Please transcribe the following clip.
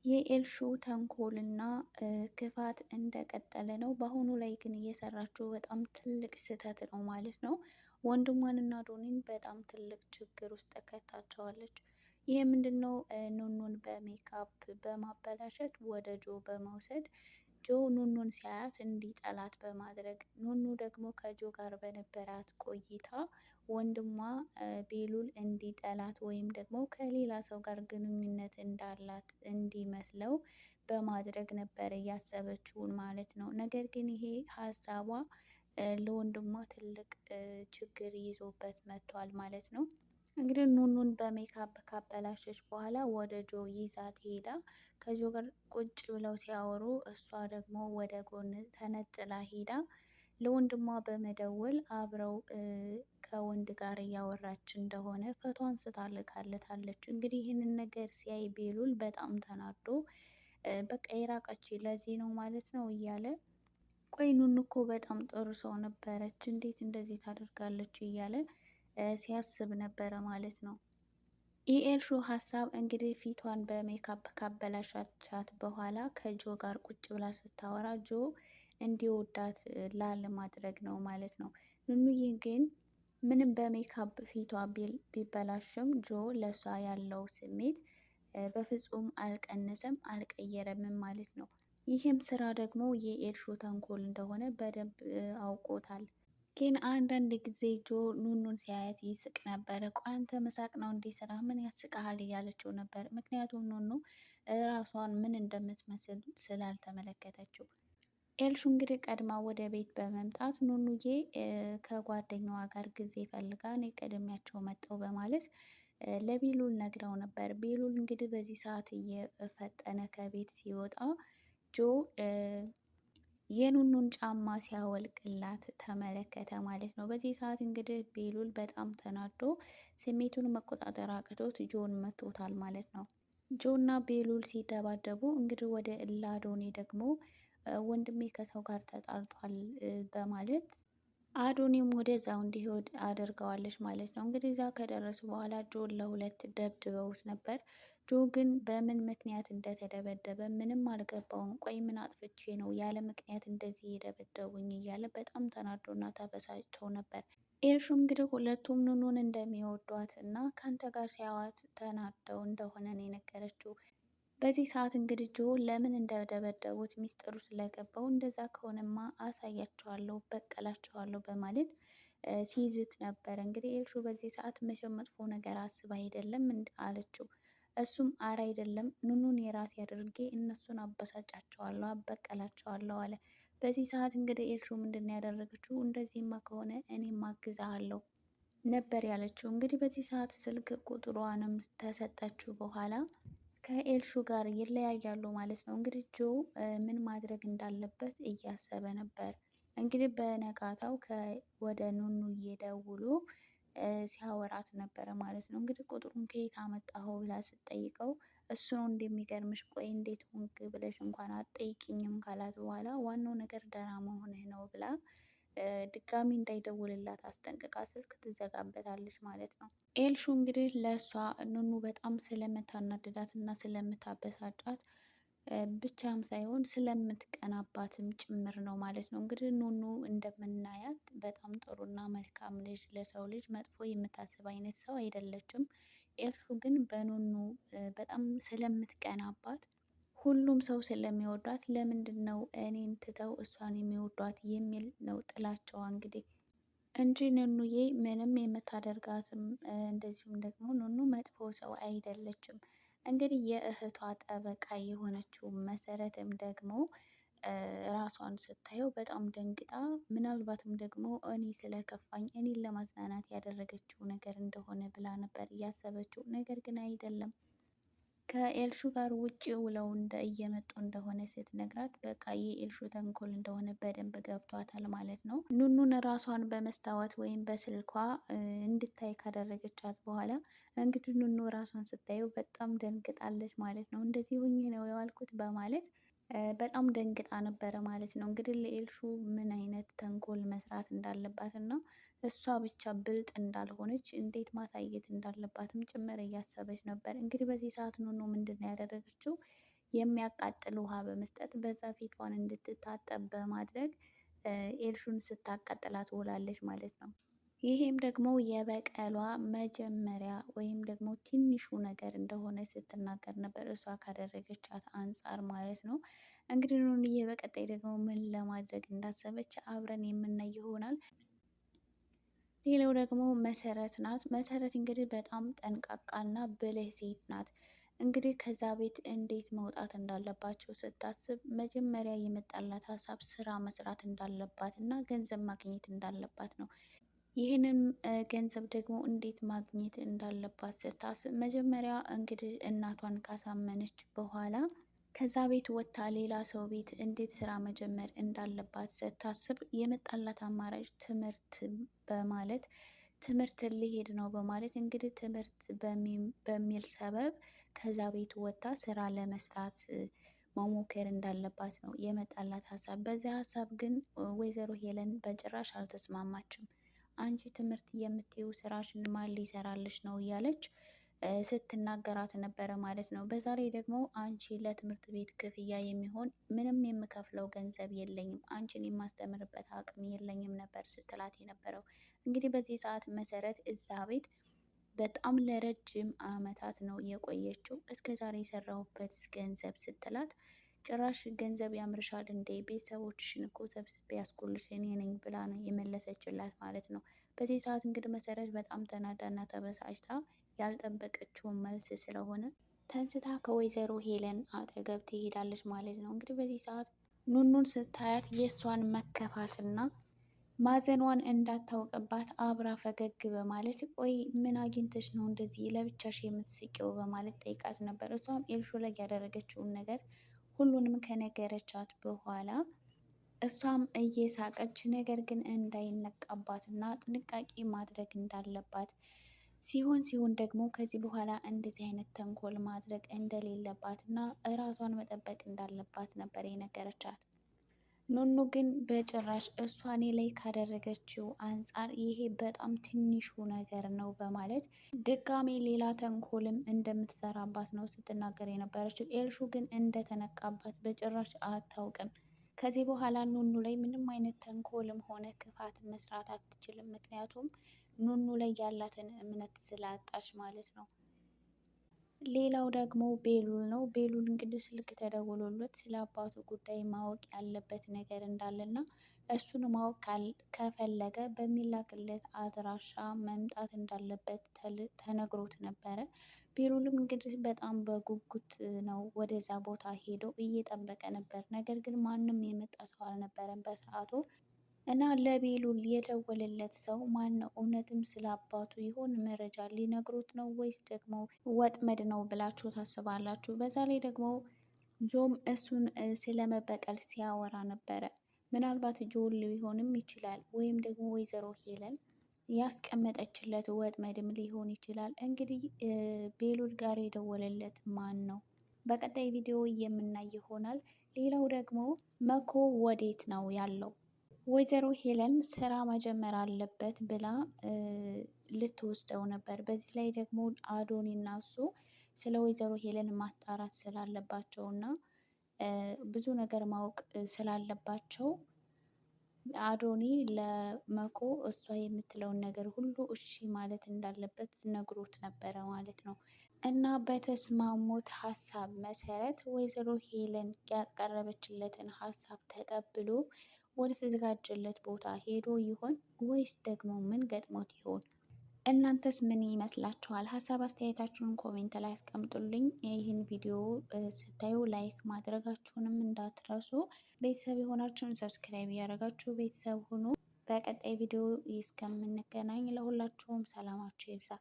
የኤልሹ ተንኮልና ክፋት እንደቀጠለ ነው። በአሁኑ ላይ ግን እየሰራችው በጣም ትልቅ ስህተት ነው ማለት ነው። ወንድሟንና ዶኒን በጣም ትልቅ ችግር ውስጥ ከታቸዋለች። ይህ ምንድን ነው? ኑኑን በሜካፕ በማበላሸት ወደ ጆ በመውሰድ ጆ ኑኑን ሲያያት እንዲጠላት በማድረግ ኑኑ ደግሞ ከጆ ጋር በነበራት ቆይታ ወንድሟ ቤሉል እንዲጠላት ወይም ደግሞ ከሌላ ሰው ጋር ግንኙነት እንዳላት እንዲመስለው በማድረግ ነበር እያሰበችውን ማለት ነው። ነገር ግን ይሄ ሀሳቧ ለወንድሟ ትልቅ ችግር ይዞበት መጥቷል ማለት ነው። እንግዲህ ኑኑን በሜካፕ ካበላሸች በኋላ ወደ ጆ ይዛት ሄዳ ከጆ ጋር ቁጭ ብለው ሲያወሩ እሷ ደግሞ ወደ ጎን ተነጥላ ሄዳ ለወንድሟ በመደወል አብረው ከወንድ ጋር እያወራች እንደሆነ ፎቶ አንስታ ልካለታለች። እንግዲህ ይህንን ነገር ሲያይ ቤሉል በጣም ተናዶ በቃ የራቀች ለዚህ ነው ማለት ነው እያለ ቆይ ኑኑ እኮ በጣም ጥሩ ሰው ነበረች፣ እንዴት እንደዚህ ታደርጋለች እያለ ሲያስብ ነበረ ማለት ነው። የኤልሹ ሀሳብ እንግዲህ ፊቷን በሜካፕ ካበላሻቻት በኋላ ከጆ ጋር ቁጭ ብላ ስታወራ ጆ እንዲወዳት ላለማድረግ ነው ማለት ነው። ኑኑዬ ግን ምንም በሜካፕ ፊቷ ቢበላሽም ጆ ለሷ ያለው ስሜት በፍጹም አልቀነሰም አልቀየረምም ማለት ነው። ይህም ስራ ደግሞ የኤልሹ ተንኮል እንደሆነ በደንብ አውቆታል። ግን አንዳንድ ጊዜ ጆ ኑኑን ሲያየት ይስቅ ነበረ። ቆይ አንተ መሳቅ ነው እንዴ ስራ ምን ያስቅሃል እያለችው ነበር። ምክንያቱም ኑኑ ራሷን ምን እንደምትመስል ስላልተመለከተችው። ኤልሹ እንግዲህ ቀድማ ወደ ቤት በመምጣት ኑኑዬ ከጓደኛዋ ጋር ጊዜ ፈልጋ እኔ ቀድሚያቸው መጣው በማለት ለቤሉል ነግረው ነበር። ቤሉል እንግዲህ በዚህ ሰዓት እየፈጠነ ከቤት ሲወጣ ጆ የኑኑን ጫማ ሲያወልቅላት ተመለከተ ማለት ነው። በዚህ ሰዓት እንግዲህ ቤሉል በጣም ተናዶ ስሜቱን መቆጣጠር አቅቶት ጆን መቶታል ማለት ነው። ጆ እና ቤሉል ሲደባደቡ እንግዲህ ወደ እላዶኔ ደግሞ ወንድሜ ከሰው ጋር ተጣልቷል በማለት አዶኒም ወደዛው እንዲሄድ አድርገዋለች ማለት ነው። እንግዲህ እዛ ከደረሱ በኋላ ጆን ለሁለት ደብድበውት ነበር። ጆ ግን በምን ምክንያት እንደተደበደበ ምንም አልገባውም። ቆይ ምን አጥፍቼ ነው ያለ ምክንያት እንደዚህ የደበደቡኝ እያለ በጣም ተናዶና ተበሳጭቶ ነበር። ኤልሹ እንግዲህ ሁለቱም ኑኑን እንደሚወዷት እና ከአንተ ጋር ሲያዋት ተናደው እንደሆነ ነው የነገረችው። በዚህ ሰዓት እንግዲህ ጆ ለምን እንደደበደቡት ሚስጥሩ ስለገባው እንደዛ ከሆነማ አሳያቸዋለሁ፣ በቀላቸዋለሁ በማለት ሲይዝት ነበረ። እንግዲህ ኤልሹ በዚህ ሰዓት መቼም መጥፎ ነገር አስባ አይደለም አለችው። እሱም አረ አይደለም ኑኑን የራሴ አድርጌ እነሱን አበሳጫቸዋለሁ፣ አበቀላቸዋለሁ አለ። በዚህ ሰዓት እንግዲህ ኤልሹ ምንድን ያደረገችው እንደዚህማ ከሆነ እኔም አግዛለሁ ነበር ያለችው። እንግዲህ በዚህ ሰዓት ስልክ ቁጥሯንም ተሰጠችው በኋላ ከኤልሹ ጋር ይለያያሉ ማለት ነው። እንግዲህ ጆ ምን ማድረግ እንዳለበት እያሰበ ነበር። እንግዲህ በነጋታው ወደ ኑኑ እየደውሎ ሲያወራት ነበረ ማለት ነው። እንግዲህ ቁጥሩን ከየት አመጣኸው ብላ ስትጠይቀው እሱ ነው እንደሚገርምሽ፣ ቆይ እንዴት ሆንክ ብለሽ እንኳን አትጠይቂኝም ካላት በኋላ ዋናው ነገር ደህና መሆንህ ነው ብላ ድጋሚ እንዳይደውልላት አስጠንቅቃ ስልክ ትዘጋበታለች ማለት ነው። ኤልሹ እንግዲህ ለእሷ ኑኑ በጣም ስለምታናድዳት እና ስለምታበሳጫት ብቻም ሳይሆን ስለምትቀናባትም ጭምር ነው ማለት ነው። እንግዲህ ኑኑ እንደምናያት በጣም ጥሩና መልካም ልጅ፣ ለሰው ልጅ መጥፎ የምታስብ አይነት ሰው አይደለችም። ኤልሹ ግን በኑኑ በጣም ስለምትቀናባት ሁሉም ሰው ስለሚወዷት ለምንድን ነው እኔን ትተው እሷን የሚወዷት የሚል ነው ጥላቸዋ እንግዲህ እንጂ ኑኑዬ ምንም የምታደርጋትም እንደዚሁም ደግሞ ኑኑ መጥፎ ሰው አይደለችም። እንግዲህ የእህቷ ጠበቃ የሆነችው መሰረትም ደግሞ ራሷን ስታየው በጣም ደንግጣ ምናልባትም ደግሞ እኔ ስለከፋኝ እኔን ለማዝናናት ያደረገችው ነገር እንደሆነ ብላ ነበር እያሰበችው። ነገር ግን አይደለም። ከኤልሹ ጋር ውጭ ውለው እየመጡ እንደሆነ ስትነግራት በቃ የኤልሹ ተንኮል እንደሆነ በደንብ ገብቷታል ማለት ነው። ኑኑን ራሷን በመስታወት ወይም በስልኳ እንድታይ ካደረገቻት በኋላ እንግዲህ ኑኑ ራሷን ስታየው በጣም ደንግጣለች ማለት ነው። እንደዚህ ሆኜ ነው የዋልኩት በማለት በጣም ደንግጣ ነበረ ማለት ነው። እንግዲህ ለኤልሹ ምን አይነት ተንኮል መስራት እንዳለባት እና እሷ ብቻ ብልጥ እንዳልሆነች እንዴት ማሳየት እንዳለባትም ጭምር እያሰበች ነበር። እንግዲህ በዚህ ሰዓት ኑኑ ምንድን ነው ያደረገችው? የሚያቃጥል ውሃ በመስጠት በዛ ፊቷን እንድትታጠብ በማድረግ ኤልሹን ስታቃጥላት ውላለች ማለት ነው። ይሄም ደግሞ የበቀሏ መጀመሪያ ወይም ደግሞ ትንሹ ነገር እንደሆነ ስትናገር ነበር፣ እሷ ካደረገቻት አንጻር ማለት ነው። እንግዲህ ኑንዬ በቀጣይ ደግሞ ምን ለማድረግ እንዳሰበች አብረን የምናይ ይሆናል። ሌላው ደግሞ መሰረት ናት። መሰረት እንግዲህ በጣም ጠንቃቃና ብልህ ሴት ናት። እንግዲህ ከዛ ቤት እንዴት መውጣት እንዳለባቸው ስታስብ መጀመሪያ የመጣላት ሀሳብ ስራ መስራት እንዳለባት እና ገንዘብ ማግኘት እንዳለባት ነው። ይህንን ገንዘብ ደግሞ እንዴት ማግኘት እንዳለባት ስታስብ መጀመሪያ እንግዲህ እናቷን ካሳመነች በኋላ ከዛ ቤት ወጥታ ሌላ ሰው ቤት እንዴት ስራ መጀመር እንዳለባት ስታስብ የመጣላት አማራጭ ትምህርት በማለት ትምህርት ሊሄድ ነው በማለት እንግዲህ ትምህርት በሚል ሰበብ ከዛ ቤት ወጥታ ስራ ለመስራት መሞከር እንዳለባት ነው የመጣላት ሀሳብ። በዚህ ሀሳብ ግን ወይዘሮ ሄለን በጭራሽ አልተስማማችም። አንቺ ትምህርት የምትይው ስራሽን ማን ሊሰራልሽ ነው እያለች ስትናገራት ነበረ ማለት ነው። በዛ ላይ ደግሞ አንቺ ለትምህርት ቤት ክፍያ የሚሆን ምንም የምከፍለው ገንዘብ የለኝም፣ አንቺን የማስተምርበት አቅም የለኝም ነበር ስትላት የነበረው። እንግዲህ በዚህ ሰዓት መሰረት እዛ ቤት በጣም ለረጅም አመታት ነው የቆየችው። እስከ ዛሬ የሰራሁበት ገንዘብ ስትላት ጭራሽ ገንዘብ ያምርሻል እንዴ? ቤተሰቦችሽን እኮ ሰብስቤ ያስኩልሽ እኔ ነኝ ብላ ነው የመለሰችላት ማለት ነው። በዚህ ሰዓት እንግዲህ መሰረት በጣም ተናዳና ተበሳጭታ ያልጠበቀችውን መልስ ስለሆነ ተንስታ ከወይዘሮ ሄለን አጠገብ ትሄዳለች ማለት ነው። እንግዲህ በዚህ ሰዓት ኑኑን ስታያት የእሷን መከፋትና ማዘኗን እንዳታውቅባት አብራ ፈገግ በማለት ቆይ ምን አግኝተሽ ነው እንደዚህ ለብቻሽ የምትስቂው በማለት ጠይቃት ነበር። እሷም ኤልሹ ላይ ያደረገችውን ነገር ሁሉንም ከነገረቻት በኋላ እሷም እየሳቀች ነገር ግን እንዳይነቃባትና ጥንቃቄ ማድረግ እንዳለባት ሲሆን ደግሞ ከዚህ በኋላ እንደዚህ አይነት ተንኮል ማድረግ እንደሌለባትና እራሷን መጠበቅ እንዳለባት ነበር የነገረቻት። ኑኑ ግን በጭራሽ እሷ እኔ ላይ ካደረገችው አንጻር ይሄ በጣም ትንሹ ነገር ነው በማለት ድጋሜ ሌላ ተንኮልም እንደምትሰራባት ነው ስትናገር የነበረችው። ኤልሹ ግን እንደተነቃባት በጭራሽ አታውቅም። ከዚህ በኋላ ኑኑ ላይ ምንም አይነት ተንኮልም ሆነ ክፋት መስራት አትችልም። ምክንያቱም ኑኑ ላይ ያላትን እምነት ስላጣች ማለት ነው። ሌላው ደግሞ ቤሉል ነው። ቤሉል እንግዲህ ስልክ ተደውሎለት ስለ አባቱ ጉዳይ ማወቅ ያለበት ነገር እንዳለና እሱን ማወቅ ከፈለገ በሚላክለት አድራሻ መምጣት እንዳለበት ተነግሮት ነበረ። ቤሉልም እንግዲህ በጣም በጉጉት ነው ወደዛ ቦታ ሄዶ እየጠበቀ ነበር። ነገር ግን ማንም የመጣ ሰው አልነበረም በሰዓቱ እና ለቤሉል የደወለለት ሰው ማን ነው? እውነትም ስለ አባቱ ይሆን መረጃ ሊነግሩት ነው ወይስ ደግሞ ወጥመድ ነው ብላችሁ ታስባላችሁ? በዛ ላይ ደግሞ ጆም እሱን ስለመበቀል ሲያወራ ነበረ። ምናልባት ጆን ሊሆንም ይችላል ወይም ደግሞ ወይዘሮ ሄለን ያስቀመጠችለት ወጥመድም ሊሆን ይችላል። እንግዲህ ቤሉል ጋር የደወለለት ማን ነው? በቀጣይ ቪዲዮ የምናይ ይሆናል። ሌላው ደግሞ መኮ ወዴት ነው ያለው? ወይዘሮ ሄለን ስራ መጀመር አለበት ብላ ልትወስደው ነበር። በዚህ ላይ ደግሞ አዶኒ እና እሱ ስለ ወይዘሮ ሄለን ማጣራት ስላለባቸው እና ብዙ ነገር ማወቅ ስላለባቸው አዶኒ ለመኮ እሷ የምትለውን ነገር ሁሉ እሺ ማለት እንዳለበት ነግሮት ነበረ ማለት ነው። እና በተስማሙት ሀሳብ መሰረት ወይዘሮ ሄለን ያቀረበችለትን ሀሳብ ተቀብሎ ወደ ተዘጋጀለት ቦታ ሄዶ ይሆን ወይስ ደግሞ ምን ገጥሞት ይሆን? እናንተስ ምን ይመስላችኋል? ሀሳብ አስተያየታችሁን ኮሜንት ላይ አስቀምጡልኝ። ይህን ቪዲዮ ስታዩ ላይክ ማድረጋችሁንም እንዳትረሱ። ቤተሰብ የሆናችሁን ሰብስክራይብ እያደረጋችሁ ቤተሰብ ሁኑ። በቀጣይ ቪዲዮ እስከምንገናኝ ለሁላችሁም ሰላማችሁ ይብዛ።